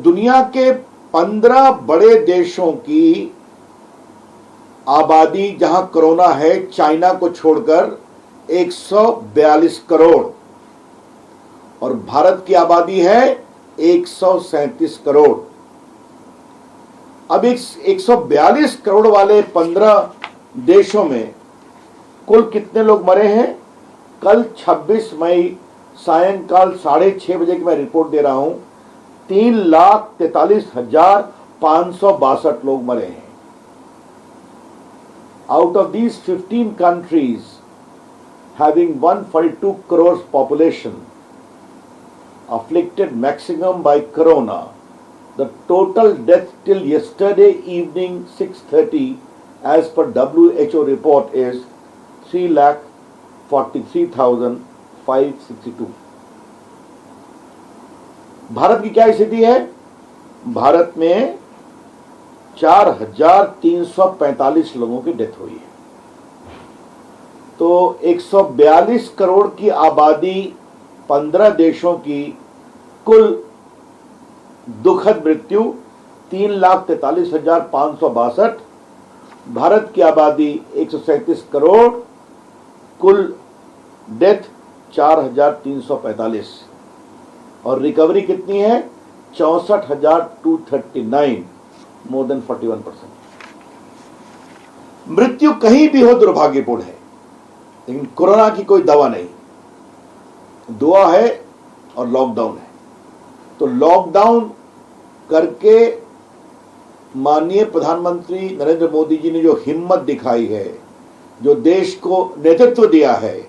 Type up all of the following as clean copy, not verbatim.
दुनिया के 15 बड़े देशों की आबादी जहां कोरोना है, चाइना को छोड़कर 142 करोड़, और भारत की आबादी है 137 करोड़। अब इस 142 करोड़ वाले 15 देशों में कुल कितने लोग मरे हैं? कल 26 मई सायंकाल 6:30 बजे की मैं रिपोर्ट दे रहा हूं, 3,43,562 लोग मरे हैं। Out of these 15 countries having 142 crores population afflicted maximum by corona, the total death till yesterday evening 6:30 as per WHO report is 3,43,562. Bharat की क्या स्थिति है? भारत में 4,345 लोगों की डेथ हुई है। तो 142 करोड़ की आबादी 15 देशों की कुल दुखद मृत्यु 3,43,562। भारत की आबादी 137 करोड़, कुल डेथ 4,345, और रिकवरी कितनी है? 64,239, मोर देन 41%। मृत्यु कहीं भी हो दुर्भाग्यपूर्ण है, लेकिन कोरोना की कोई दवा नहीं। दुआ है और लॉकडाउन है। तो लॉकडाउन करके माननीय प्रधानमंत्री नरेंद्र मोदी जी ने जो हिम्मत दिखाई है, जो देश को नेतृत्व दिया है,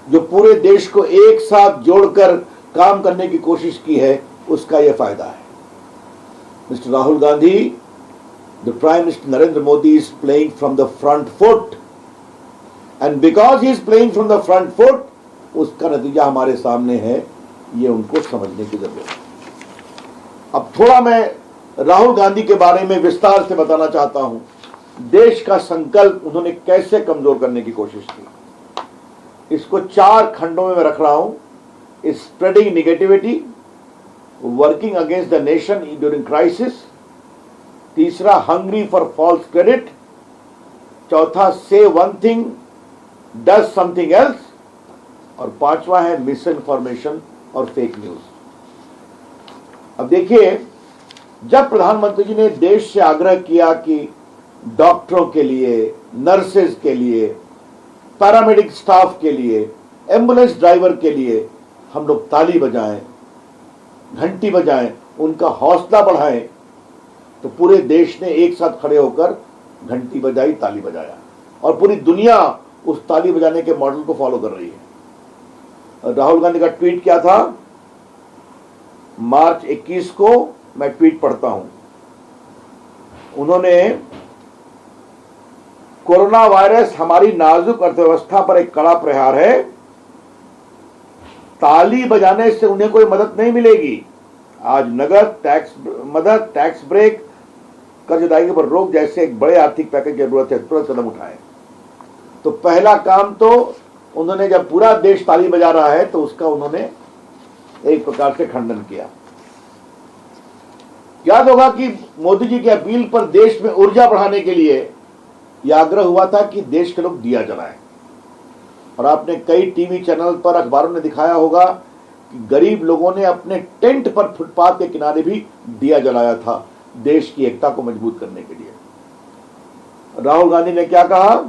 जो पूरे देश को एक साथ जोड़कर काम करने की कोशिश की है, उसका यह फायदा है। Mr. Rahul Gandhi, the Prime Minister Narendra Modi is playing from the front foot, and because he is playing from the front foot, उसका नतीजा हमारे सामने है, ये उनको समझने की जरूरत है। अब थोड़ा मैं राहुल गांधी के बारे में विस्तार से बताना चाहता हूं। देश का संकल्प उन्होंने कैसे कमजोर करने की कोशिश की, इसको 4 खंडों में मैं रख रहा हूं। Spreading negativity, working against the nation during crisis, तीसरा हंग्री फॉर फॉल्स क्रेडिट, चौथा से one thing does something else, और पांचवा है मिस इन्फॉर्मेशन और फेक न्यूज। अब देखिए, जब प्रधानमंत्री जी ने देश से आग्रह किया कि डॉक्टरों के लिए, नर्सेज के लिए, पैरामेडिक स्टाफ के लिए, एम्बुलेंस ड्राइवर के लिए हम लोग ताली बजाएं, घंटी बजाएं, उनका हौसला बढ़ाएं, तो पूरे देश ने एक साथ खड़े होकर घंटी बजाई, ताली बजाया, और पूरी दुनिया उस ताली बजाने के मॉडल को फॉलो कर रही है। राहुल गांधी का ट्वीट क्या था? मार्च 21 को मैं ट्वीट पढ़ता हूं। उन्होंने, कोरोना वायरस हमारी नाजुक अर्थव्यवस्था पर एक कड़ा प्रहार है, ताली बजाने से उन्हें कोई मदद नहीं मिलेगी। आज नगद, टैक्स मदद, टैक्स ब्रेक, कर्ज अदायगी पर रोक जैसे एक बड़े आर्थिक पैकेज की जरूरत है, तुरंत कदम उठाएं। तो पहला काम तो उन्होंने, जब पूरा देश ताली बजा रहा है, तो उसका उन्होंने एक प्रकार से खंडन किया। याद होगा कि मोदी जी की अपील पर देश में ऊर्जा बढ़ाने के लिए यह आग्रह हुआ था कि देश के लोग दिया जलाएं, और आपने कई टीवी चैनल पर, अखबारों में दिखाया होगा कि गरीब लोगों ने अपने टेंट पर, फुटपाथ के किनारे भी दिया जलाया था, देश की एकता को मजबूत करने के लिए। राहुल गांधी ने क्या कहा?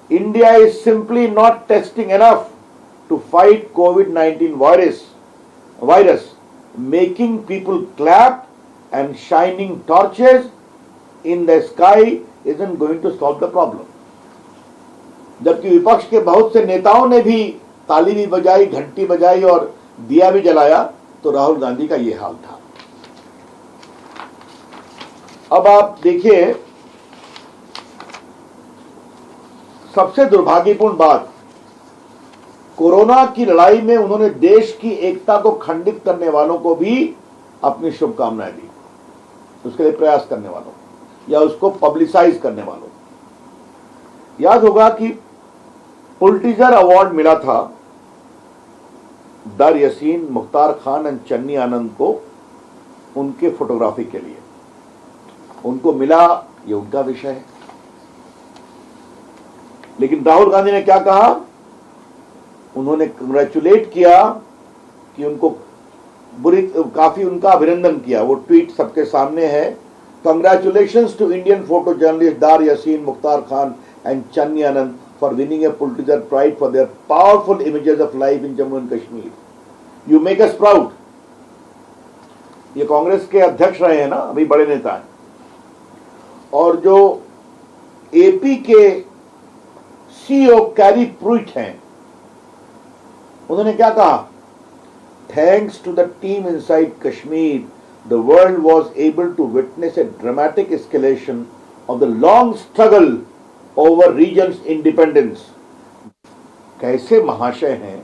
India is simply not testing enough to fight कोविड-19 virus, making people clap and shining torches in the sky isn't going to solve the problem। जबकि विपक्ष के बहुत से नेताओं ने भी ताली भी बजाई, घंटी बजाई और दिया भी जलाया, तो राहुल गांधी का यह हाल था। अब आप देखिए, सबसे दुर्भाग्यपूर्ण बात, कोरोना की लड़ाई में उन्होंने देश की एकता को खंडित करने वालों को भी अपनी शुभकामनाएं दी, उसके लिए प्रयास करने वालों या उसको पब्लिसाइज करने वालों। याद होगा कि पुलिट्जर अवार्ड मिला था दर यासीन, मुख्तार खान एंड चन्नी आनंद को उनके फोटोग्राफी के लिए। उनको मिला, ये उनका विषय है। लेकिन राहुल गांधी ने क्या कहा? उन्होंने कंग्रेचुलेट किया कि उनको काफी उनका अभिनंदन किया। वो ट्वीट सबके सामने है। Congratulations to Indian photo journalist Dar Yasin, Mukhtar Khan and Channi Anand for winning a Pulitzer prize for their powerful images of life in Jammu and Kashmir. You make us proud. ये कांग्रेस के अध्यक्ष रहे हैं ना, अभी बड़े नेता हैं। और जो एपी के सीईओ कैरी प्रूइट हैं, उन्होंने क्या कहा? Thanks to the team inside Kashmir, the world was able to witness a dramatic escalation of the long struggle over region's independence. कैसे महाशय हैं,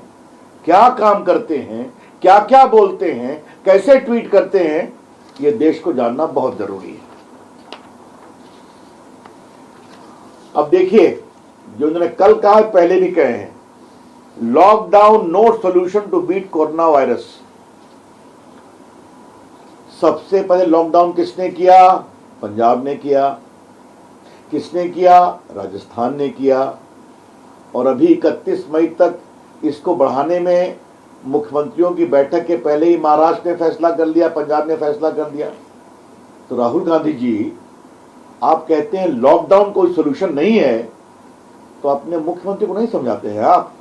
क्या काम करते हैं, क्या क्या बोलते हैं, कैसे ट्वीट करते हैं, ये देश को जानना बहुत जरूरी है। अब देखिए, जो उन्होंने कल कहा, पहले भी कहे हैं, lockdown no solution to beat corona virus. सबसे पहले लॉकडाउन किसने किया? पंजाब ने किया। किसने किया? राजस्थान ने किया। और अभी 31 मई तक इसको बढ़ाने में मुख्यमंत्रियों की बैठक के पहले ही महाराष्ट्र ने फैसला कर लिया, पंजाब ने फैसला कर दिया। तो राहुल गांधी जी, आप कहते हैं लॉकडाउन कोई सॉल्यूशन नहीं है, तो अपने मुख्यमंत्री को नहीं समझाते हैं आप?